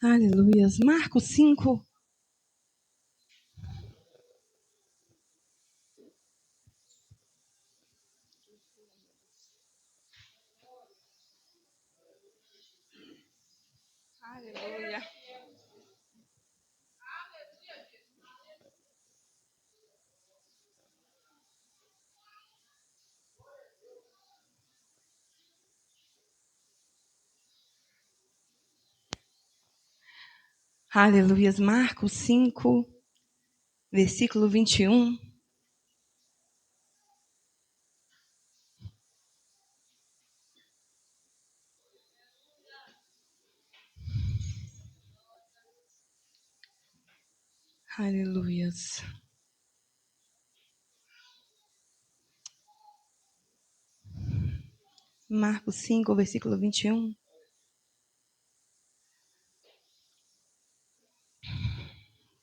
Aleluias. Marcos 5. Aleluia. Aleluias. Marcos 5, versículo 21. Aleluias. Marcos 5, versículo 21.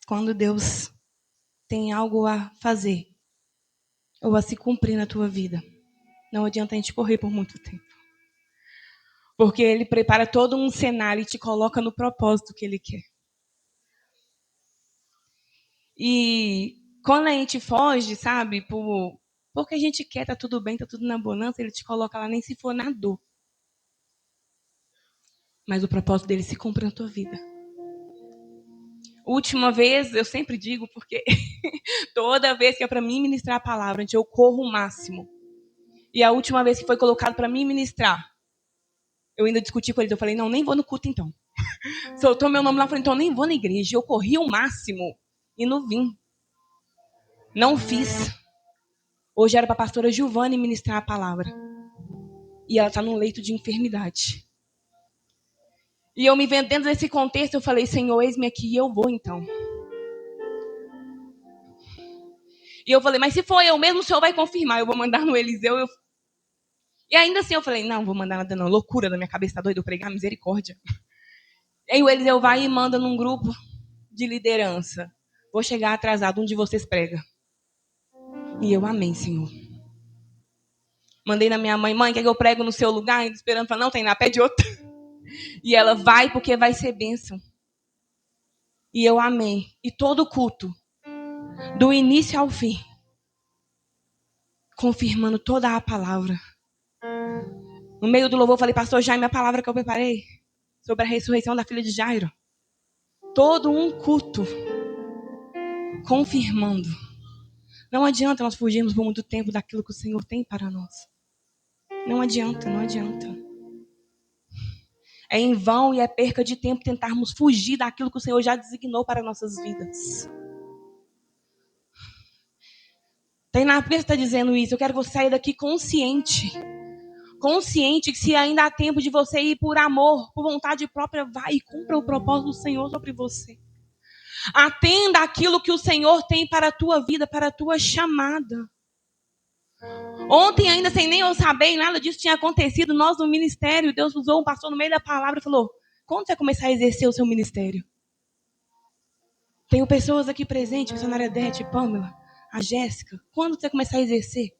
Quando Deus tem algo a fazer ou a se cumprir na tua vida, não adianta a gente correr por muito tempo. Porque Ele prepara todo um cenário e te coloca no propósito que Ele quer. E quando a gente foge, sabe, porque a gente quer, tá tudo bem, tá tudo na bonança, Ele te coloca lá nem se for na dor. Mas o propósito dele se cumpre na tua vida. Última vez, eu sempre digo, porque toda vez que é para mim ministrar a palavra, eu corro o máximo. E a última vez que foi colocado para mim ministrar, eu ainda discuti com eles, eu falei, não, nem vou no culto então. Soltou meu nome lá, eu falei, então nem vou na igreja. Eu corri o máximo e não vim. Não fiz. Hoje era para a pastora Giovane ministrar a palavra. E ela está num leito de enfermidade. E eu me vendo dentro desse contexto, eu falei, Senhor, eis-me aqui e eu vou então. E eu falei, mas se for eu mesmo, o Senhor vai confirmar. Eu vou mandar no Eliseu. E ainda assim eu falei, não vou mandar nada não. Loucura da minha cabeça, tá doido eu pregar misericórdia. Aí o Eliseu vai e manda num grupo de liderança. Vou chegar atrasado, um de vocês prega. E eu, amém, Senhor. Mandei na minha mãe, quer que eu prego no seu lugar? Esperando, falar, não, tem na pé de outra. E ela, vai porque vai ser bênção. E eu, amém. E todo culto, do início ao fim, confirmando toda a palavra. No meio do louvor, eu falei, pastor Jaime, a palavra que eu preparei sobre a ressurreição da filha de Jairo. Todo um culto confirmando. Não adianta nós fugirmos por muito tempo daquilo que o Senhor tem para nós. Não adianta, não adianta. É em vão e é perca de tempo tentarmos fugir daquilo que o Senhor já designou para nossas vidas. Tainá, por que você está dizendo isso? Eu quero que você saia daqui consciente. Consciente que se ainda há tempo de você ir por amor, por vontade própria, vai e cumpra o propósito do Senhor sobre você. Atenda aquilo que o Senhor tem para a tua vida, para a tua chamada. Ontem, ainda sem nem eu saber, nada disso tinha acontecido. Nós no ministério, Deus usou um pastor no meio da palavra e falou, quando você começar a exercer o seu ministério? Tenho pessoas aqui presentes, a missionária Dete, Pamela, a Jéssica. Quando você começar a exercer?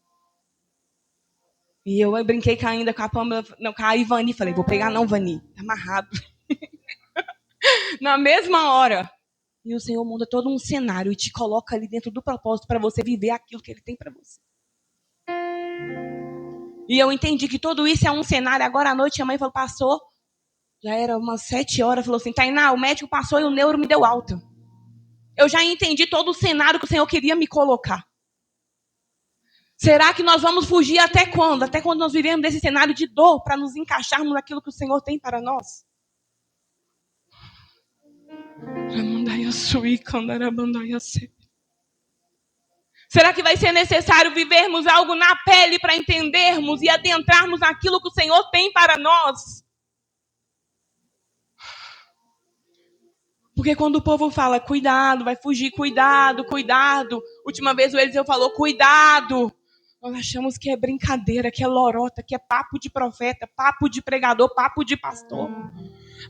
E eu brinquei ainda com a Pamela, não, com a Ivani. Falei, vou pregar não, Vani. Tá amarrado. Na mesma hora. E o Senhor monta todo um cenário e te coloca ali dentro do propósito para você viver aquilo que Ele tem para você. E eu entendi que tudo isso é um cenário. Agora à noite a mãe falou, passou. Já era umas 7 horas. Falou assim, Tainá, o médico passou e o neuro me deu alta. Eu já entendi todo o cenário que o Senhor queria me colocar. Será que nós vamos fugir até quando? Até quando nós vivemos desse cenário de dor para nos encaixarmos naquilo que o Senhor tem para nós? Será que vai ser necessário vivermos algo na pele para entendermos e adentrarmos naquilo que o Senhor tem para nós? Porque quando o povo fala, cuidado, vai fugir, cuidado, cuidado. Última vez o Eliseu falou, cuidado. Nós achamos que é brincadeira, que é lorota, que é papo de profeta, papo de pregador, papo de pastor.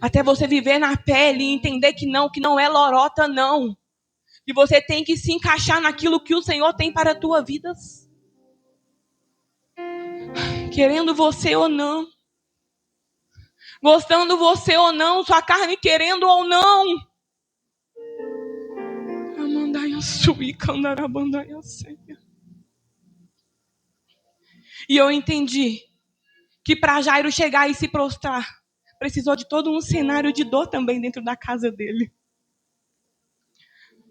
Até você viver na pele e entender que não é lorota, não. Que você tem que se encaixar naquilo que o Senhor tem para a tua vida. Querendo você ou não. Gostando você ou não, sua carne querendo ou não. E eu entendi que para Jairo chegar e se prostrar, precisou de todo um cenário de dor também dentro da casa dele.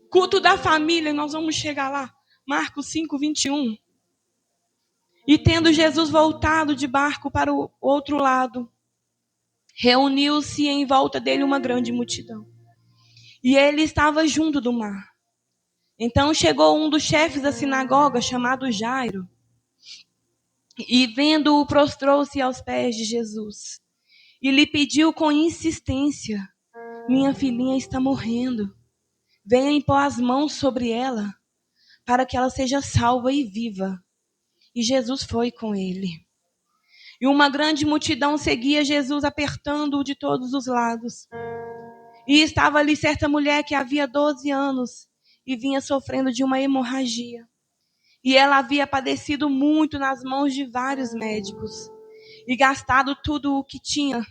Culto da família, nós vamos chegar lá. Marcos 5:21. E tendo Jesus voltado de barco para o outro lado, reuniu-se em volta dele uma grande multidão. E ele estava junto do mar. Então chegou um dos chefes da sinagoga, chamado Jairo, e vendo-o, prostrou-se aos pés de Jesus. E lhe pediu com insistência: minha filhinha está morrendo. Venha impor as mãos sobre ela, para que ela seja salva e viva. E Jesus foi com ele. E uma grande multidão seguia Jesus, apertando-o de todos os lados. E estava ali certa mulher que havia 12 anos e vinha sofrendo de uma hemorragia. E ela havia padecido muito nas mãos de vários médicos e gastado tudo o que tinha,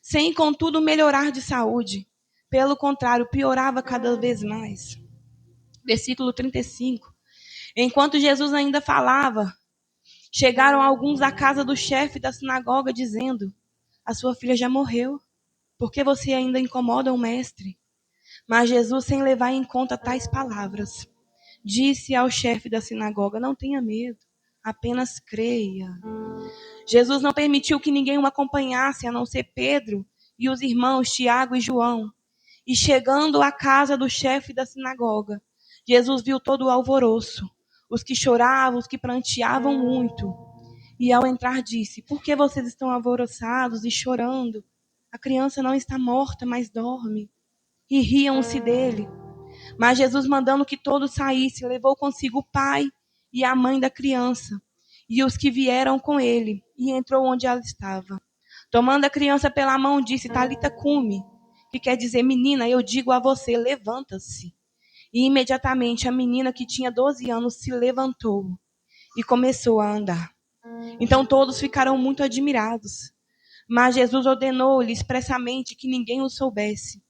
sem contudo melhorar de saúde. Pelo contrário, piorava cada vez mais. Versículo 35. Enquanto Jesus ainda falava, chegaram alguns da casa do chefe da sinagoga dizendo: a sua filha já morreu, por que você ainda incomoda o mestre? Mas Jesus, sem levar em conta tais palavras, disse ao chefe da sinagoga: não tenha medo, apenas creia. Jesus não permitiu que ninguém o acompanhasse, a não ser Pedro e os irmãos Tiago e João. E chegando à casa do chefe da sinagoga, Jesus viu todo o alvoroço, os que choravam, os que pranteavam muito. E ao entrar disse: por que vocês estão alvoroçados e chorando? A criança não está morta, mas dorme. E riam-se dele. Mas Jesus, mandando que todos saíssem, levou consigo o pai e a mãe da criança e os que vieram com ele, e entrou onde ela estava. Tomando a criança pela mão, disse: Talita cumi, que quer dizer: menina, eu digo a você, levanta-se. E imediatamente a menina, que tinha 12 anos, se levantou e começou a andar. Então todos ficaram muito admirados. Mas Jesus ordenou-lhe expressamente que ninguém o soubesse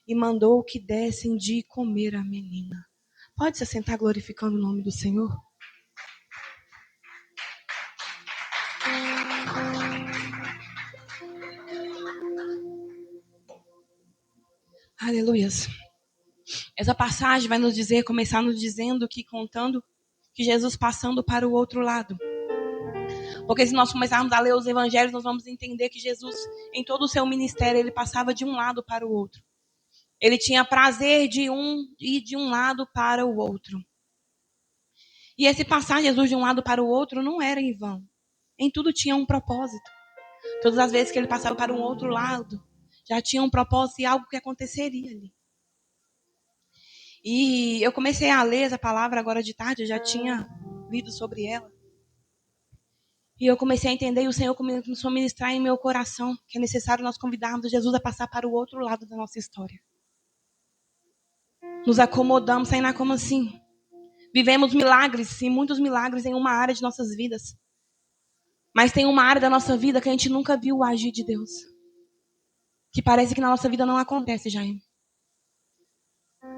e mandou que dessem de comer à menina. Pode se sentar glorificando o nome do Senhor? Aleluias. Essa passagem vai nos dizer, começar nos dizendo que, contando que Jesus passando para o outro lado. Porque se nós começarmos a ler os evangelhos, nós vamos entender que Jesus, em todo o seu ministério, ele passava de um lado para o outro. Ele tinha prazer de ir de um lado para o outro. E esse passar Jesus de um lado para o outro não era em vão. Em tudo tinha um propósito. Todas as vezes que ele passava para um outro lado, já tinha um propósito e algo que aconteceria ali. E eu comecei a ler essa palavra agora de tarde, eu já tinha lido sobre ela. E eu comecei a entender, e o Senhor começou a ministrar em meu coração que é necessário nós convidarmos Jesus a passar para o outro lado da nossa história. Nos acomodamos, saindo como assim? Vivemos milagres, sim, muitos milagres em uma área de nossas vidas. Mas tem uma área da nossa vida que a gente nunca viu o agir de Deus. Que parece que na nossa vida não acontece, Jaime.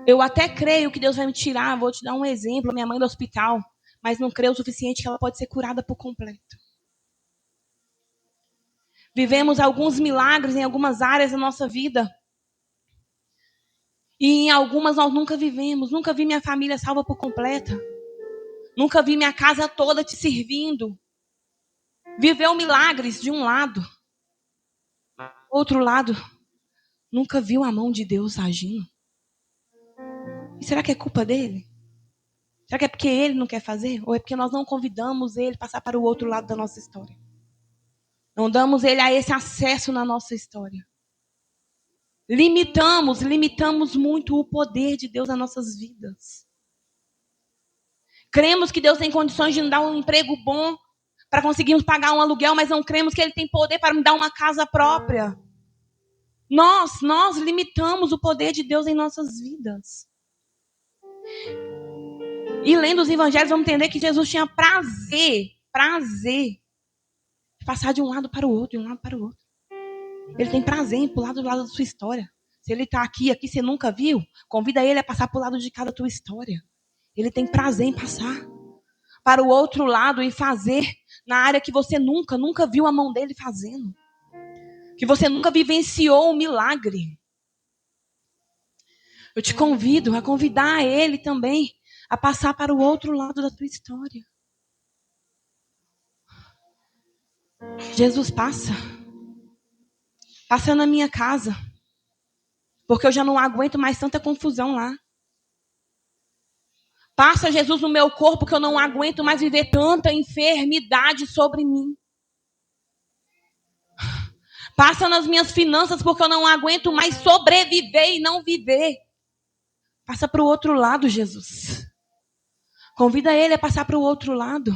Eu até creio que Deus vai me tirar, vou te dar um exemplo, minha mãe do hospital, mas não creio o suficiente que ela pode ser curada por completo. Vivemos alguns milagres em algumas áreas da nossa vida. E em algumas nós nunca vivemos. Nunca vi minha família salva por completa. Nunca vi minha casa toda te servindo. Viveu milagres de um lado. Outro lado, nunca viu a mão de Deus agindo. E será que é culpa dele? Será que é porque ele não quer fazer? Ou é porque nós não convidamos ele a passar para o outro lado da nossa história? Não damos ele a esse acesso na nossa história. Limitamos muito o poder de Deus nas nossas vidas. Cremos que Deus tem condições de nos dar um emprego bom para conseguirmos pagar um aluguel, mas não cremos que Ele tem poder para me dar uma casa própria. Nós limitamos o poder de Deus em nossas vidas. E lendo os evangelhos, vamos entender que Jesus tinha prazer de passar de um lado para o outro, de um lado para o outro. Ele tem prazer em pular do lado da sua história. Se ele está aqui você nunca viu, convida ele a passar para o lado de cada tua história. Ele tem prazer em passar para o outro lado e fazer na área que você nunca viu a mão dele fazendo. Que você nunca vivenciou um milagre. Eu te convido a convidar ele também a passar para o outro lado da tua história. Jesus, passa. Passa na minha casa. Porque eu já não aguento mais tanta confusão lá. Passa, Jesus, no meu corpo, que eu não aguento mais viver tanta enfermidade sobre mim. Passa nas minhas finanças, porque eu não aguento mais sobreviver e não viver. Passa para o outro lado, Jesus. Convida ele a passar para o outro lado.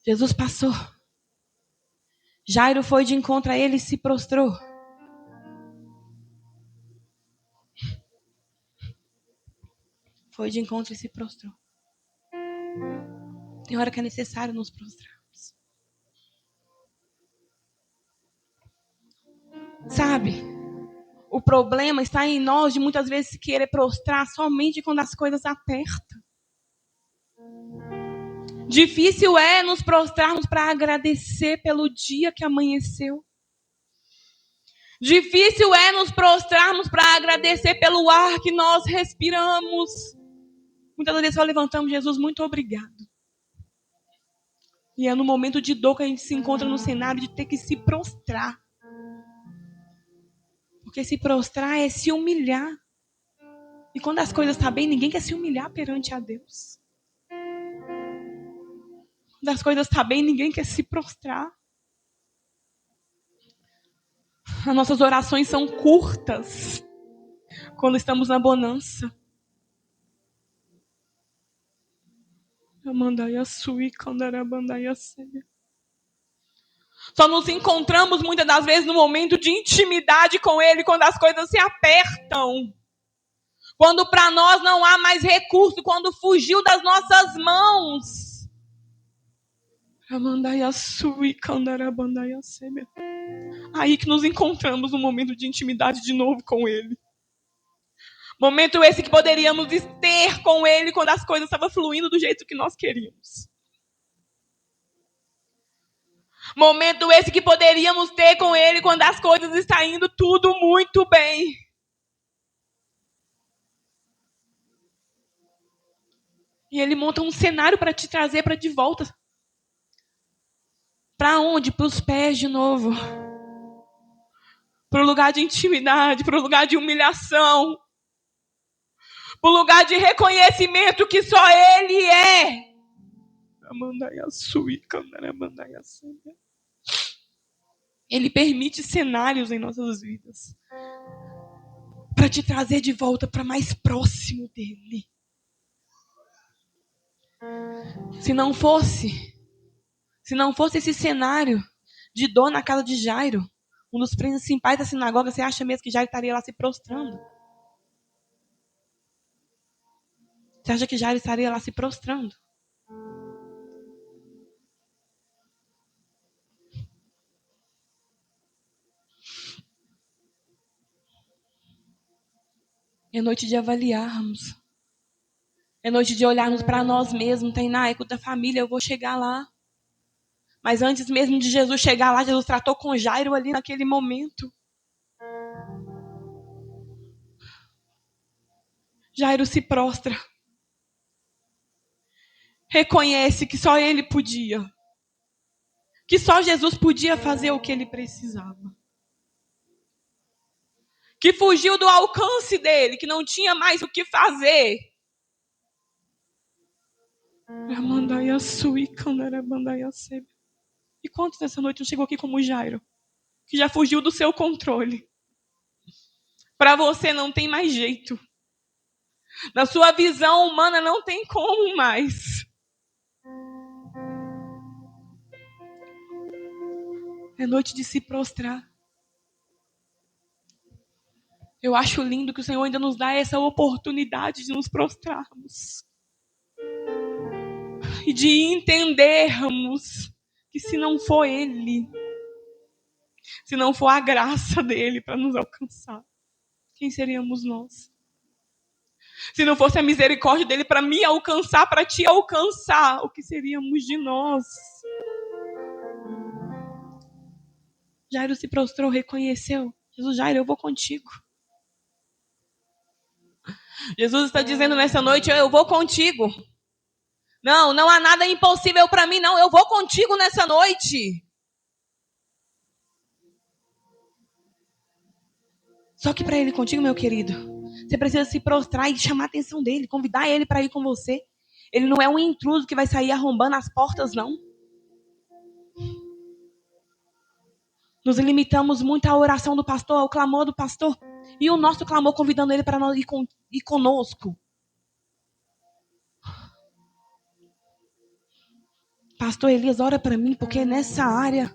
Jesus passou. Jairo foi de encontro a ele e se prostrou. Foi de encontro e se prostrou. Tem hora que é necessário nos prostrarmos. Sabe? O problema está em nós de muitas vezes querer prostrar somente quando as coisas apertam. Difícil é nos prostrarmos para agradecer pelo dia que amanheceu. Difícil é nos prostrarmos para agradecer pelo ar que nós respiramos. Muitas vezes só levantamos, Jesus, muito obrigado. E é no momento de dor que a gente se encontra no cenário de ter que se prostrar. Porque se prostrar é se humilhar. E quando as coisas estão bem, ninguém quer se humilhar perante a Deus. Quando as coisas estão bem, ninguém quer se prostrar. As nossas orações são curtas quando estamos na bonança. Só nos encontramos muitas das vezes no momento de intimidade com Ele, quando as coisas se apertam. Quando para nós não há mais recurso, quando fugiu das nossas mãos. Aí que nos encontramos no momento de intimidade de novo com Ele. Momento esse que poderíamos ter com Ele quando as coisas estavam fluindo do jeito que nós queríamos. Momento esse que poderíamos ter com Ele quando as coisas estão indo tudo muito bem. E Ele monta um cenário para te trazer para de volta. Para onde? Para os pés de novo. Para o lugar de intimidade, para o lugar de humilhação. Para o lugar de reconhecimento que só Ele é. Ele permite cenários em nossas vidas para te trazer de volta para mais próximo dele. Se não fosse esse cenário de dor na casa de Jairo, um dos principais da sinagoga, você acha mesmo que Jairo estaria lá se prostrando? Você acha que Jairo estaria lá se prostrando? É noite de avaliarmos. É noite de olharmos para nós mesmos. Tainá, é culto da família, eu vou chegar lá. Mas antes mesmo de Jesus chegar lá, Jesus tratou com Jairo ali naquele momento. Jairo se prostra. Reconhece que só ele podia. Que só Jesus podia fazer o que ele precisava. Que fugiu do alcance dele, que não tinha mais o que fazer. E quantos nessa noite não chegou aqui como Jairo? Que já fugiu do seu controle. Para você não tem mais jeito. Na sua visão humana não tem como mais. É noite de se prostrar. Eu acho lindo que o Senhor ainda nos dá essa oportunidade de nos prostrarmos. e de entendermos que se não for Ele, se não for a graça dele para nos alcançar, quem seríamos nós? Se não fosse a misericórdia dele para me alcançar, para te alcançar, o que seríamos de nós? Jairo se prostrou, reconheceu. Jesus, Jairo, eu vou contigo. Jesus está dizendo nessa noite, eu vou contigo. Não há nada impossível para mim, não. Eu vou contigo nessa noite. Só que para ele ir contigo, meu querido, você precisa se prostrar e chamar a atenção dele, convidar ele para ir com você. Ele não é um intruso que vai sair arrombando as portas, não. Nos limitamos muito à oração do pastor, ao clamor do pastor. E o nosso clamor convidando ele para nós ir conosco. Pastor Elias, ora para mim, porque nessa área...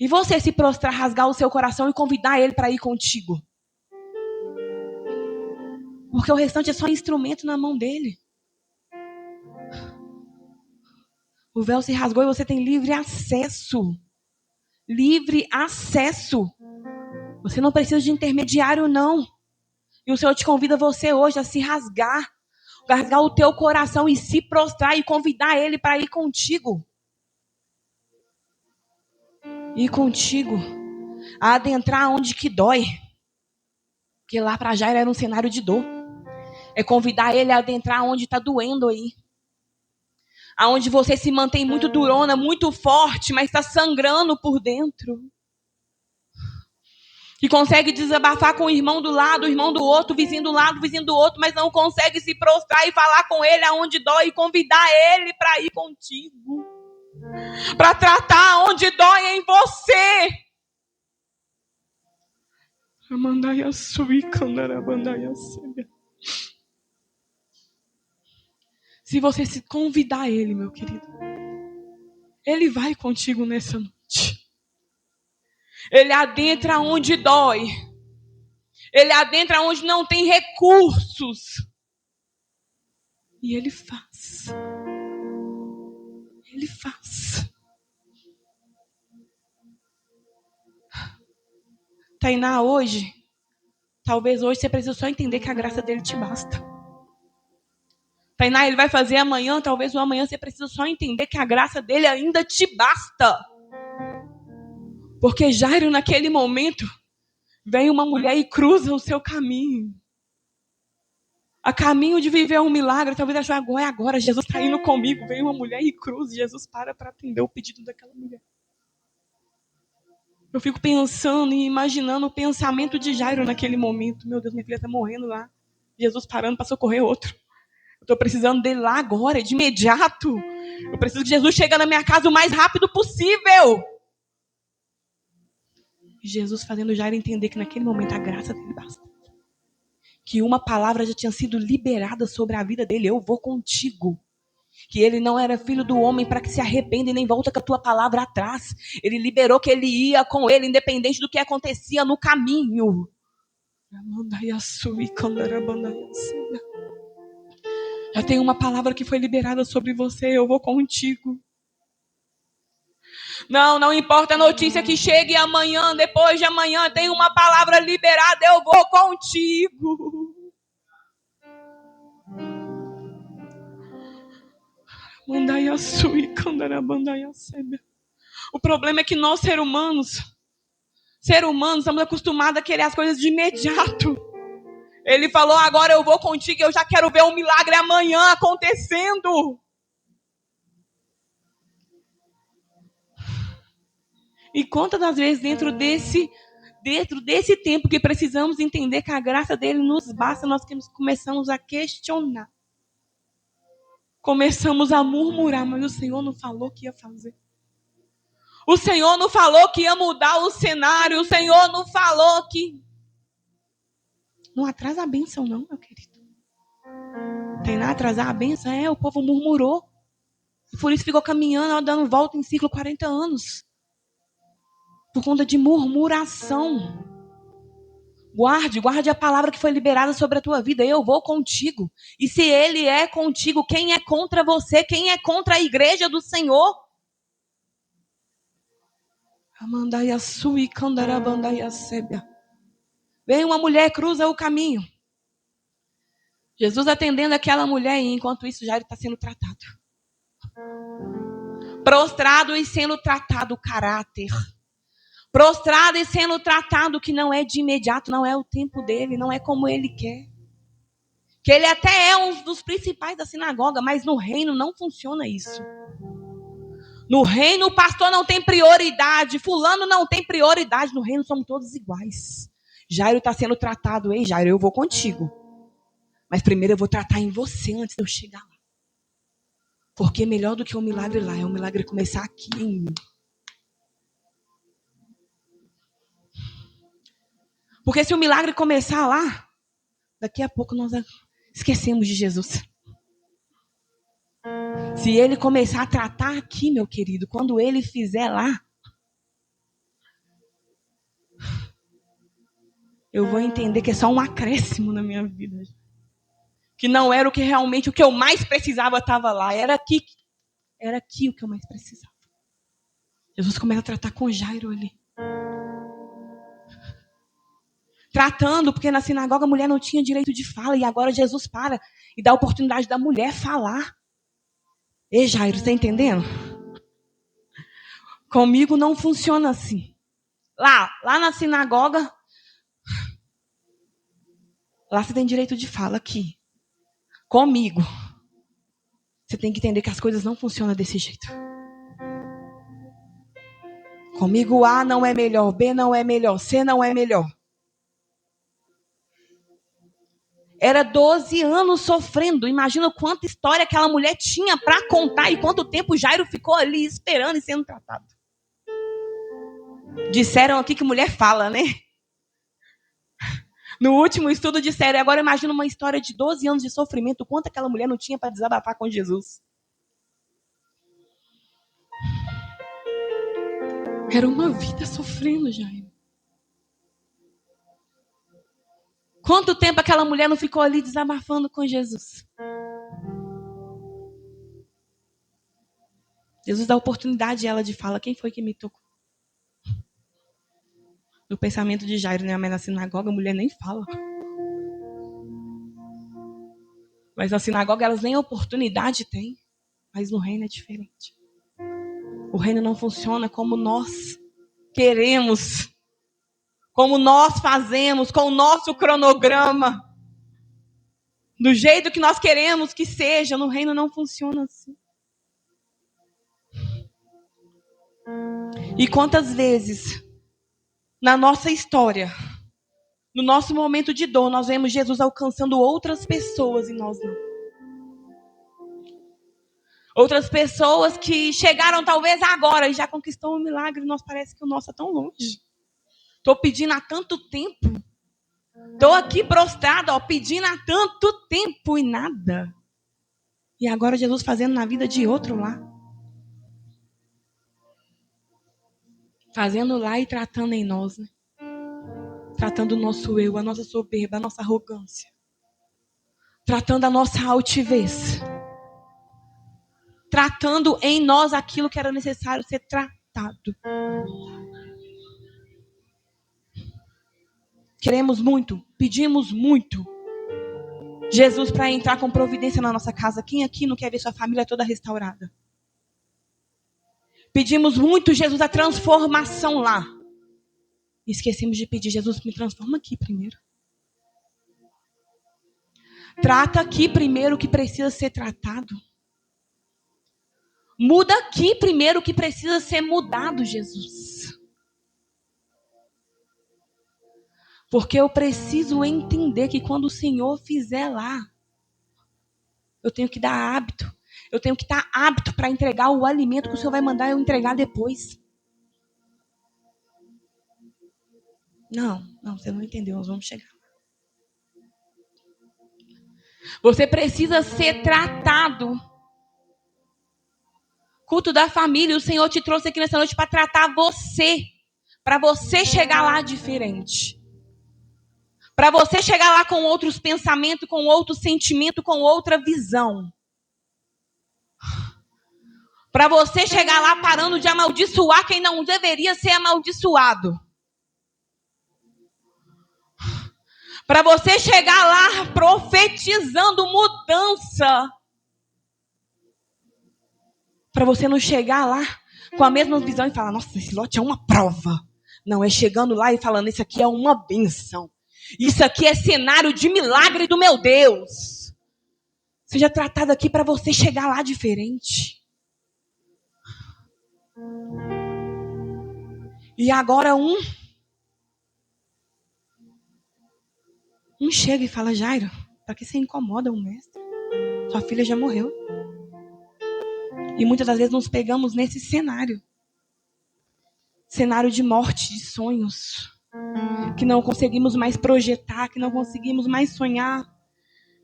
E você se prostrar, rasgar o seu coração e convidar ele para ir contigo. Porque o restante é só instrumento na mão dele. O véu se rasgou e você tem livre acesso. Livre acesso. Você não precisa de intermediário, não. E o Senhor te convida você hoje a se rasgar. Rasgar o teu coração e se prostrar e convidar ele para ir contigo. Ir contigo. A adentrar onde que dói. Porque lá para Jairo era um cenário de dor. É convidar ele a adentrar onde está doendo aí. Aonde você se mantém muito durona, muito forte, mas está sangrando por dentro. Que consegue desabafar com o irmão do lado, o irmão do outro, o vizinho do lado, o vizinho do outro, mas não consegue se prostrar e falar com ele aonde dói e convidar ele para ir contigo. Para tratar aonde dói em você. Se você se convidar ele, meu querido, ele vai contigo nessa noite. Ele adentra onde dói. Ele adentra onde não tem recursos. E ele faz. Ele faz. Tainá, hoje, talvez hoje você precisa só entender que a graça dele te basta. Tainá, ele vai fazer amanhã, talvez o amanhã você precisa só entender que a graça dele ainda te basta. Porque Jairo, naquele momento, vem uma mulher e cruza o seu caminho. A caminho de viver um milagre, talvez achou agora, Jesus está indo comigo. Vem uma mulher e cruza, Jesus para atender o pedido daquela mulher. Eu fico pensando e imaginando o pensamento de Jairo naquele momento. Meu Deus, minha filha está morrendo lá. Jesus parando para socorrer outro. Eu estou precisando dele lá agora, de imediato. Eu preciso que Jesus chegue na minha casa o mais rápido possível. E Jesus fazendo Jairo entender que naquele momento a graça dele basta. Que uma palavra já tinha sido liberada sobre a vida dele. Eu vou contigo. Que ele não era filho do homem para que se arrependa e nem volta com a tua palavra atrás. Ele liberou que ele ia com ele, independente do que acontecia no caminho. Já tem uma palavra que foi liberada sobre você. Eu vou contigo. Não importa a notícia que chegue amanhã, depois de amanhã, tem uma palavra liberada. Eu vou contigo. O problema é que nós, seres humanos, estamos acostumados a querer as coisas de imediato. Ele falou, agora eu vou contigo, eu já quero ver um milagre amanhã acontecendo. E quantas das vezes dentro desse tempo que precisamos entender que a graça dele nos basta, nós começamos a questionar. Começamos a murmurar, mas o Senhor não falou que ia fazer. O Senhor não falou que ia mudar o cenário. O Senhor não falou que... Não atrasa a bênção não, meu querido. Tem nada a atrasar a bênção? O povo murmurou. E por isso ficou caminhando, dando volta em ciclo 40 anos. Por conta de murmuração. Guarde a palavra que foi liberada sobre a tua vida. Eu vou contigo. E se ele é contigo, quem é contra você? Quem é contra a igreja do Senhor? Vem uma mulher, cruza o caminho. Jesus atendendo aquela mulher e enquanto isso Jairo está sendo tratado. Prostrado e sendo tratado o caráter. Prostrado e sendo tratado que não é de imediato, não é o tempo dele, não é como ele quer. Que ele até é um dos principais da sinagoga, mas no reino não funciona isso. No reino o pastor não tem prioridade, fulano não tem prioridade, no reino somos todos iguais. Jairo está sendo tratado, ei Jairo, eu vou contigo. Mas primeiro eu vou tratar em você antes de eu chegar lá. Porque melhor do que o milagre lá, é o milagre começar aqui em mim. Porque se o milagre começar lá, daqui a pouco nós esquecemos de Jesus. Se ele começar a tratar aqui, meu querido, quando ele fizer lá, eu vou entender que é só um acréscimo na minha vida. Que não era o que realmente, o que eu mais precisava estava lá. Era aqui o que eu mais precisava. Jesus começa a tratar com Jairo ali. Tratando, porque na sinagoga a mulher não tinha direito de fala. E agora Jesus para e dá a oportunidade da mulher falar. Ei, Jairo, você está entendendo? Comigo não funciona assim. Lá na sinagoga, lá você tem direito de fala. Aqui, comigo, você tem que entender que as coisas não funcionam desse jeito. Comigo A não é melhor, B não é melhor, C não é melhor. Era 12 anos sofrendo. Imagina quanta história aquela mulher tinha para contar e quanto tempo Jairo ficou ali esperando e sendo tratado. Disseram aqui que mulher fala, né? No último estudo disseram, e agora imagina uma história de 12 anos de sofrimento, quanto aquela mulher não tinha para desabafar com Jesus. Era uma vida sofrendo, Jairo. Quanto tempo aquela mulher não ficou ali desabafando com Jesus? Jesus dá oportunidade a ela de falar, quem foi que me tocou? No pensamento de Jairo, né? Mas na sinagoga a mulher nem fala. Mas na sinagoga elas nem oportunidade têm. Mas no reino é diferente. O reino não funciona como nós queremos. Como nós fazemos, com o nosso cronograma. Do jeito que nós queremos que seja. No reino não funciona assim. E quantas vezes, na nossa história, no nosso momento de dor, nós vemos Jesus alcançando outras pessoas e nós não. Outras pessoas que chegaram talvez agora e já conquistou um milagre, nós parece que o nosso é tão longe. Estou pedindo há tanto tempo. Estou aqui prostrada, pedindo há tanto tempo e nada. E agora Jesus fazendo na vida de outro lá. Fazendo lá e tratando em nós, né? Tratando o nosso eu, a nossa soberba, a nossa arrogância. Tratando a nossa altivez. Tratando em nós aquilo que era necessário ser tratado. Queremos muito, pedimos muito. Jesus para entrar com providência na nossa casa. Quem aqui não quer ver sua família toda restaurada? Pedimos muito, Jesus, a transformação lá. Esquecemos de pedir, Jesus, me transforma aqui primeiro. Trata aqui primeiro o que precisa ser tratado. Muda aqui primeiro o que precisa ser mudado, Jesus. Porque eu preciso entender que quando o Senhor fizer lá, eu tenho que dar hábito. Eu tenho que estar apto para entregar o alimento que o Senhor vai mandar eu entregar depois. Não, você não entendeu, nós vamos chegar. Você precisa ser tratado. Culto da família, o Senhor te trouxe aqui nessa noite para tratar você. Para você chegar lá diferente. Para você chegar lá com outros pensamentos, com outro sentimento, com outra visão. Para você chegar lá parando de amaldiçoar quem não deveria ser amaldiçoado. Para você chegar lá profetizando mudança. Para você não chegar lá com a mesma visão e falar, nossa, esse lote é uma prova. Não, é chegando lá e falando, isso aqui é uma bênção. Isso aqui é cenário de milagre do meu Deus. Seja tratado aqui para você chegar lá diferente. E agora um chega e fala, Jairo, para que você incomoda o mestre? Sua filha já morreu. E muitas das vezes nos pegamos nesse cenário. Cenário de morte, de sonhos. Que não conseguimos mais projetar, que não conseguimos mais sonhar.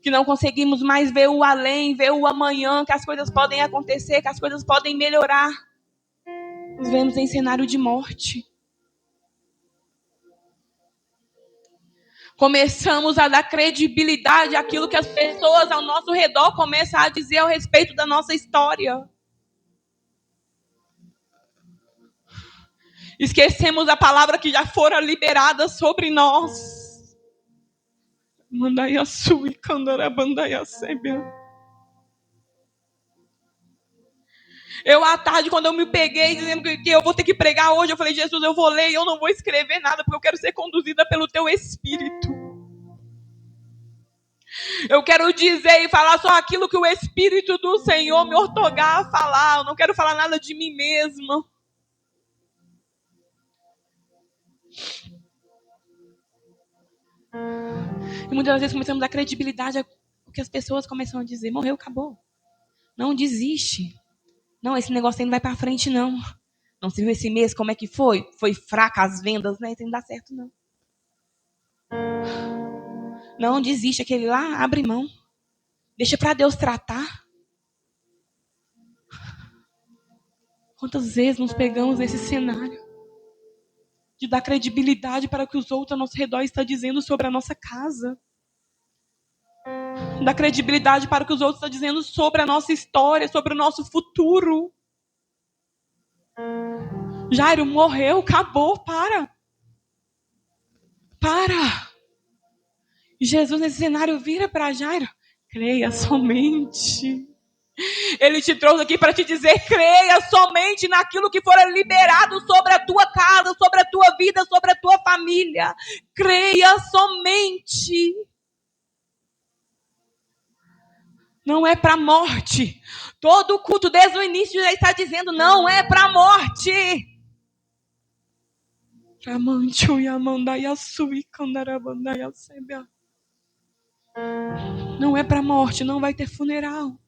Que não conseguimos mais ver o além, ver o amanhã, que as coisas podem acontecer, que as coisas podem melhorar. Nos vemos em cenário de morte. Começamos a dar credibilidade àquilo que as pessoas ao nosso redor começam a dizer a respeito da nossa história. Esquecemos a palavra que já fora liberada sobre nós. Mandai a sua e candarabandai a sébia. Eu, à tarde, quando eu me peguei dizendo que eu vou ter que pregar hoje, eu falei, Jesus, eu vou ler e eu não vou escrever nada, porque eu quero ser conduzida pelo teu Espírito. Eu quero dizer e falar só aquilo que o Espírito do Senhor me ortogar a falar. Eu não quero falar nada de mim mesma. E muitas vezes começamos a dar credibilidade ao que as pessoas começam a dizer. Morreu, acabou. Não desiste. Não, esse negócio aí não vai pra frente, não. Não se viu esse mês como é que foi? Foi fraca as vendas, né? Isso não dá certo, não. Não desiste. Aquele lá, abre mão. Deixa pra Deus tratar. Quantas vezes nos pegamos nesse cenário de dar credibilidade para o que os outros ao nosso redor estão dizendo sobre a nossa casa. Dar credibilidade para o que os outros estão dizendo sobre a nossa história, sobre o nosso futuro. Jairo morreu, acabou, para. E Jesus nesse cenário vira para Jairo. Creia somente. Ele te trouxe aqui para te dizer, creia somente naquilo que for liberado sobre a tua casa, sobre a tua vida, sobre a tua família. Creia somente. Não é para a morte. Todo culto desde o início já está dizendo, não é para a morte. Não é para a morte, não vai ter funeral.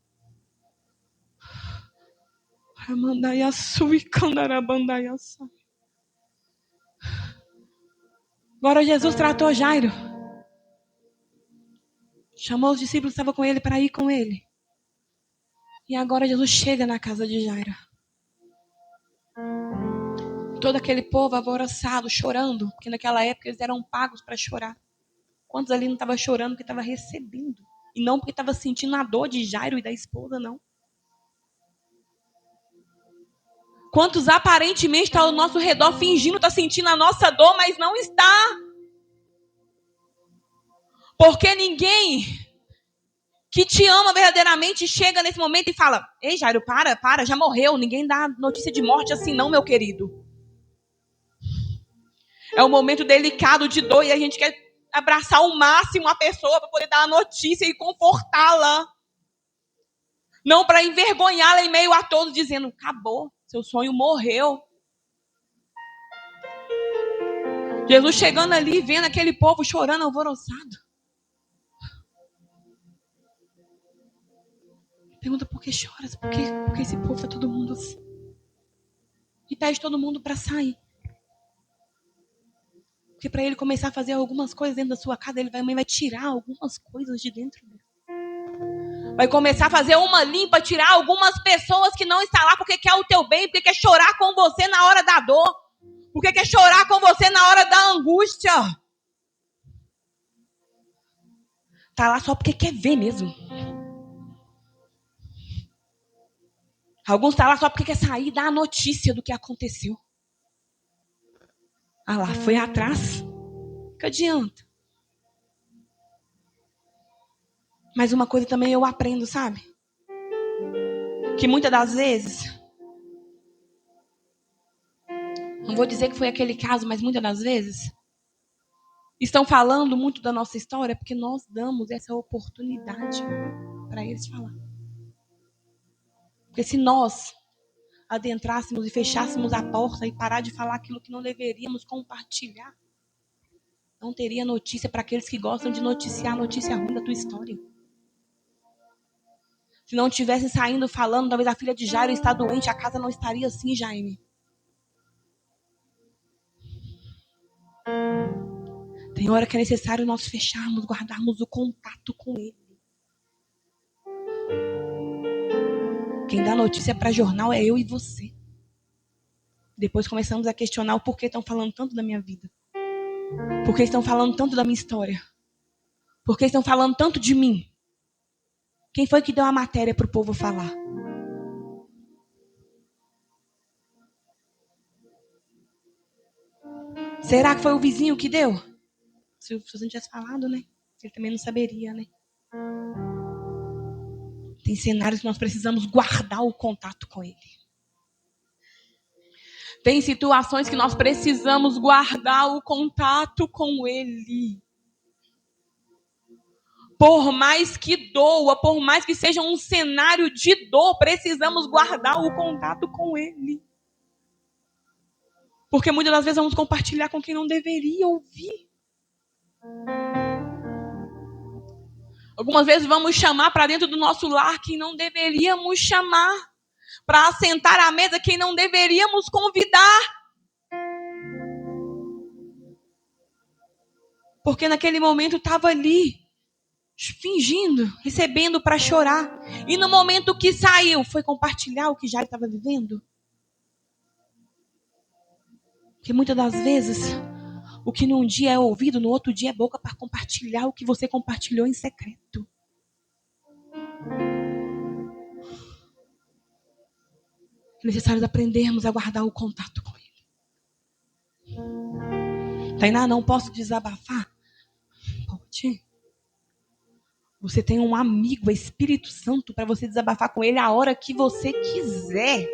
Agora Jesus tratou Jairo. Chamou os discípulos que estavam com ele para ir com ele. E agora Jesus chega na casa de Jairo. Todo aquele povo alvoroçado, chorando, porque naquela época eles eram pagos para chorar. Quantos ali não estavam chorando porque estavam recebendo? E não porque estavam sentindo a dor de Jairo e da esposa, não. Quantos aparentemente estão ao nosso redor fingindo estar sentindo a nossa dor, mas não está. Porque ninguém que te ama verdadeiramente chega nesse momento e fala, ei Jairo, para, já morreu. Ninguém dá notícia de morte assim não, meu querido. É um momento delicado de dor e a gente quer abraçar ao máximo a pessoa para poder dar a notícia e confortá-la. Não para envergonhá-la em meio a todos, dizendo, acabou, seu sonho morreu. Jesus chegando ali, vendo aquele povo chorando, alvoroçado. Pergunta, por que choras? Por que esse povo está todo mundo assim? E pede todo mundo para sair. Porque para ele começar a fazer algumas coisas dentro da sua casa, ele vai tirar algumas coisas de dentro dele. Vai começar a fazer uma limpa, tirar algumas pessoas que não estão lá porque quer o teu bem, porque quer chorar com você na hora da dor, porque quer chorar com você na hora da angústia. tá lá só porque quer ver mesmo. Alguns tá lá só porque quer sair e dar a notícia do que aconteceu. Ah lá, foi atrás. Que adianta? Mas uma coisa também eu aprendo, sabe? Que muitas das vezes, não vou dizer que foi aquele caso, mas muitas das vezes, estão falando muito da nossa história porque nós damos essa oportunidade para eles falar. Porque se nós adentrássemos e fechássemos a porta e parar de falar aquilo que não deveríamos compartilhar, não teria notícia para aqueles que gostam de noticiar a notícia ruim da tua história. Se não tivesse saindo falando, talvez a filha de Jairo está doente, a casa não estaria assim, Jaime. Tem hora que é necessário nós fecharmos, guardarmos o contato com ele. Quem dá notícia para jornal é eu e você. Depois começamos a questionar o porquê estão falando tanto da minha vida. Por que estão falando tanto da minha história? Por que estão falando tanto de mim? Quem foi que deu a matéria para o povo falar? Será que foi o vizinho que deu? Se o vizinho tivesse falado, né? Ele também não saberia, né? Tem cenários que nós precisamos guardar o contato com ele. Tem situações que nós precisamos guardar o contato com ele. Por mais que doa, por mais que seja um cenário de dor, precisamos guardar o contato com ele. Porque muitas das vezes vamos compartilhar com quem não deveria ouvir. Algumas vezes vamos chamar para dentro do nosso lar quem não deveríamos chamar. Para assentar à mesa quem não deveríamos convidar. Porque naquele momento estava ali, fingindo, recebendo para chorar. E no momento que saiu, foi compartilhar o que já estava vivendo. Porque muitas das vezes, o que num dia é ouvido, no outro dia é boca para compartilhar o que você compartilhou em secreto. É necessário aprendermos a guardar o contato com ele. Tainá, não posso desabafar? Pode. Você tem um amigo, Espírito Santo, para você desabafar com ele a hora que você quiser.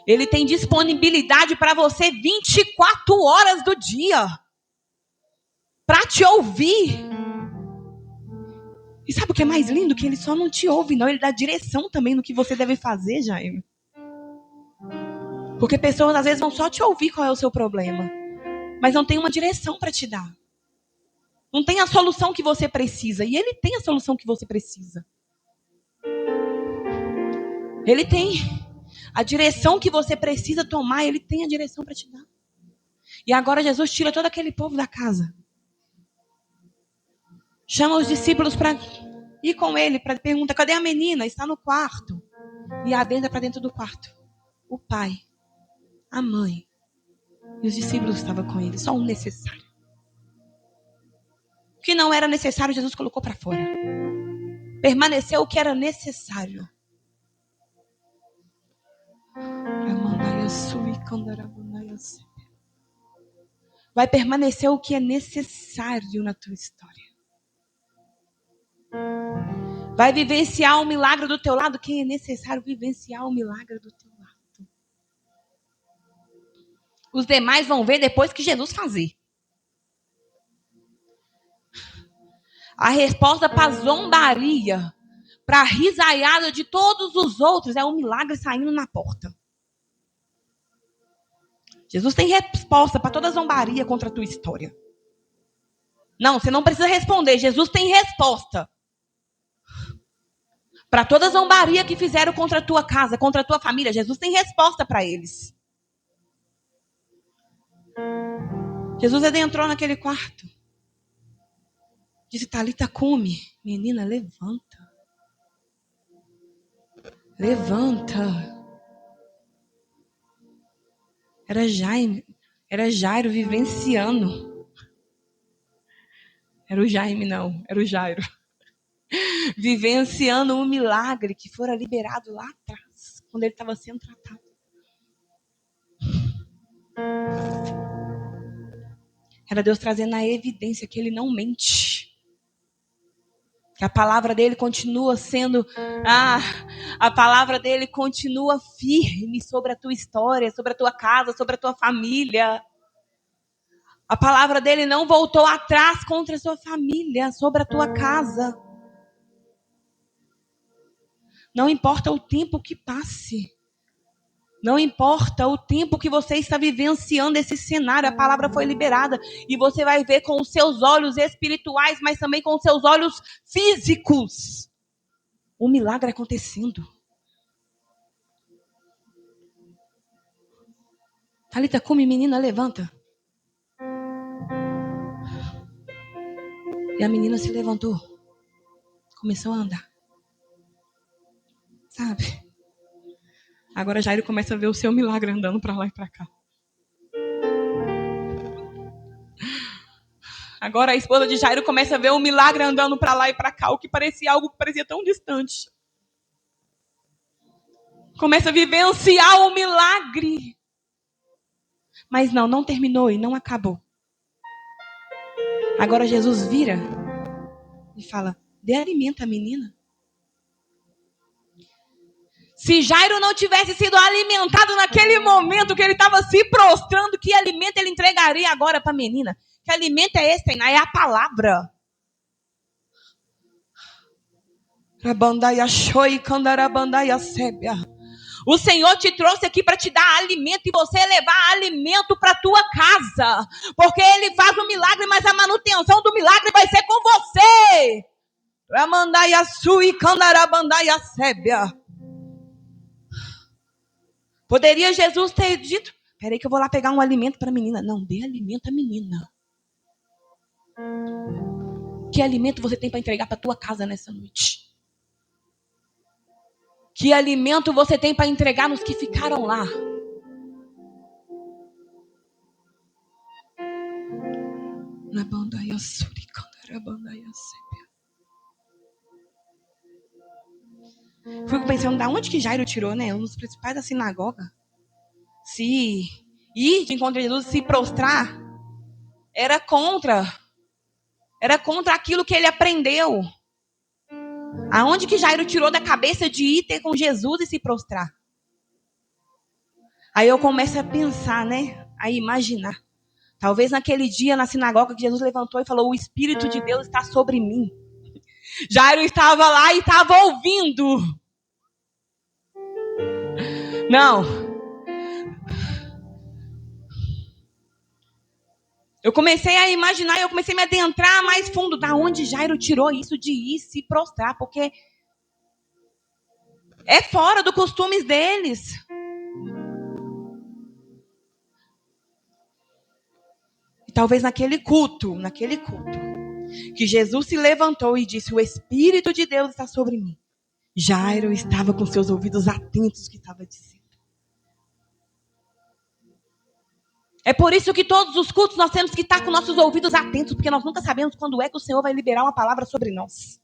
Ele tem disponibilidade para você 24 horas do dia. Para te ouvir. E sabe o que é mais lindo? Que ele só não te ouve, não. Ele dá direção também no que você deve fazer, Jaime. Porque pessoas às vezes vão só te ouvir qual é o seu problema. Mas não tem uma direção para te dar. Não tem a solução que você precisa. E ele tem a solução que você precisa. Ele tem. A direção que você precisa tomar, ele tem a direção para te dar. E agora Jesus tira todo aquele povo da casa. Chama os discípulos para ir com ele, para perguntar, cadê a menina? Está no quarto. E adentra para dentro do quarto. O pai, a mãe e os discípulos estavam com ele. Só o necessário. O que não era necessário, Jesus colocou para fora. Permaneceu o que era necessário. Vai permanecer o que é necessário na tua história. Vai vivenciar o milagre do teu lado. Quem é necessário vivenciar o milagre do teu lado. Os demais vão ver depois que Jesus fazer. A resposta para a zombaria, para a risaiada de todos os outros, é um milagre saindo na porta. Jesus tem resposta para toda zombaria contra a tua história. Não, você não precisa responder. Jesus tem resposta. Para toda zombaria que fizeram contra a tua casa, contra a tua família, Jesus tem resposta para eles. Jesus adentrou naquele quarto. Disse, Talita, come. Menina, levanta. Levanta. Era Jairo vivenciando. Era o Jaime, não. Era o Jairo. Vivenciando um milagre que fora liberado lá atrás, quando ele estava sendo tratado. Era Deus trazendo a evidência que ele não mente. Que a palavra dele continua sendo... a palavra dele continua firme sobre a tua história, sobre a tua casa, sobre a tua família. A palavra dele não voltou atrás contra a sua família, sobre a tua casa. Não importa o tempo que passe. Não importa o tempo que você está vivenciando esse cenário, a palavra foi liberada. E você vai ver com os seus olhos espirituais, mas também com os seus olhos físicos, o milagre acontecendo. Thalita, come, menina, levanta. E a menina se levantou. Começou a andar. Sabe? Agora Jairo começa a ver o seu milagre andando para lá e para cá. Agora a esposa de Jairo começa a ver o milagre andando para lá e para cá, o que parecia algo que parecia tão distante. Começa a vivenciar o milagre. Mas não terminou e não acabou. Agora Jesus vira e fala: dê alimento à menina. Se Jairo não tivesse sido alimentado naquele momento que ele estava se prostrando, que alimento ele entregaria agora para a menina? Que alimento é esse, Tainá? É a palavra. O Senhor te trouxe aqui para te dar alimento e você levar alimento para a tua casa. Porque Ele faz um milagre, mas a manutenção do milagre vai ser com você. Poderia Jesus ter dito: peraí que eu vou lá pegar um alimento para a menina. Não, dê alimento à menina. Que alimento você tem para entregar para a tua casa nessa noite? Que alimento você tem para entregar nos que ficaram lá? Fico pensando, da onde que Jairo tirou, né? Um dos principais da sinagoga. Se ir de encontro a Jesus, se prostrar, era contra aquilo que ele aprendeu. Aonde que Jairo tirou da cabeça de ir ter com Jesus e se prostrar? Aí eu começo a pensar, né? A imaginar. Talvez naquele dia na sinagoga que Jesus levantou e falou: o Espírito de Deus está sobre mim. Jairo estava lá e estava ouvindo. Não. Eu comecei a imaginar, eu comecei a me adentrar mais fundo. Da onde Jairo tirou isso de ir se prostrar? Porque é fora do costume deles. E talvez naquele culto, que Jesus se levantou e disse: o Espírito de Deus está sobre mim. Jairo estava com seus ouvidos atentos ao que estava dizendo. É por isso que todos os cultos nós temos que estar com nossos ouvidos atentos, porque nós nunca sabemos quando é que o Senhor vai liberar uma palavra sobre nós.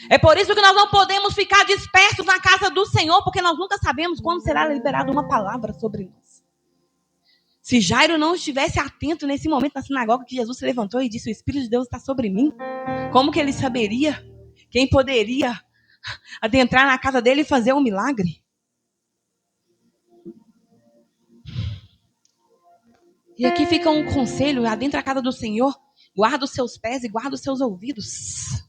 É por isso que nós não podemos ficar dispersos na casa do Senhor, porque nós nunca sabemos quando será liberada uma palavra sobre nós. Se Jairo não estivesse atento nesse momento na sinagoga que Jesus se levantou e disse: o Espírito de Deus está sobre mim, como que ele saberia quem poderia adentrar na casa dele e fazer um milagre? E aqui fica um conselho: adentra a casa do Senhor, guarda os seus pés e guarda os seus ouvidos.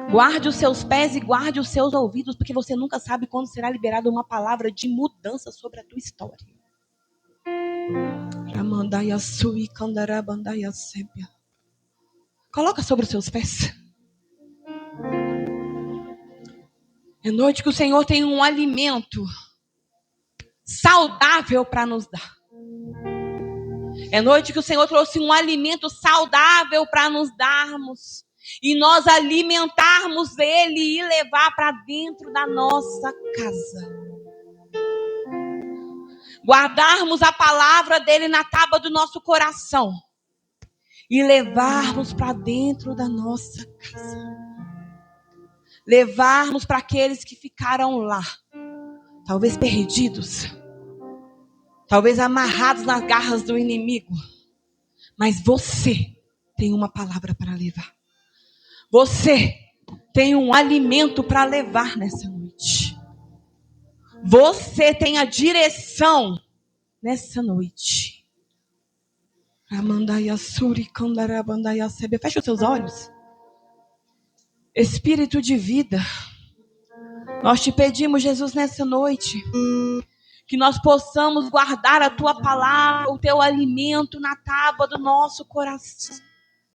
Guarde os seus pés e guarde os seus ouvidos, porque você nunca sabe quando será liberada uma palavra de mudança sobre a tua história. Coloca sobre os seus pés. É noite que o Senhor tem um alimento saudável para nos dar. É noite que o Senhor trouxe um alimento saudável para nos darmos. E nós alimentarmos Ele e levar para dentro da nossa casa. guardarmos a palavra dele na tábua do nosso coração e levarmos para dentro da nossa casa. Levarmos para aqueles que ficaram lá, talvez perdidos, talvez amarrados nas garras do inimigo. Mas você tem uma palavra para levar. Você tem um alimento para levar nessa noite. Você tem a direção nessa noite. Feche os seus olhos. Espírito de vida, nós te pedimos, Jesus, nessa noite, que nós possamos guardar a tua palavra, o teu alimento na tábua do nosso coração.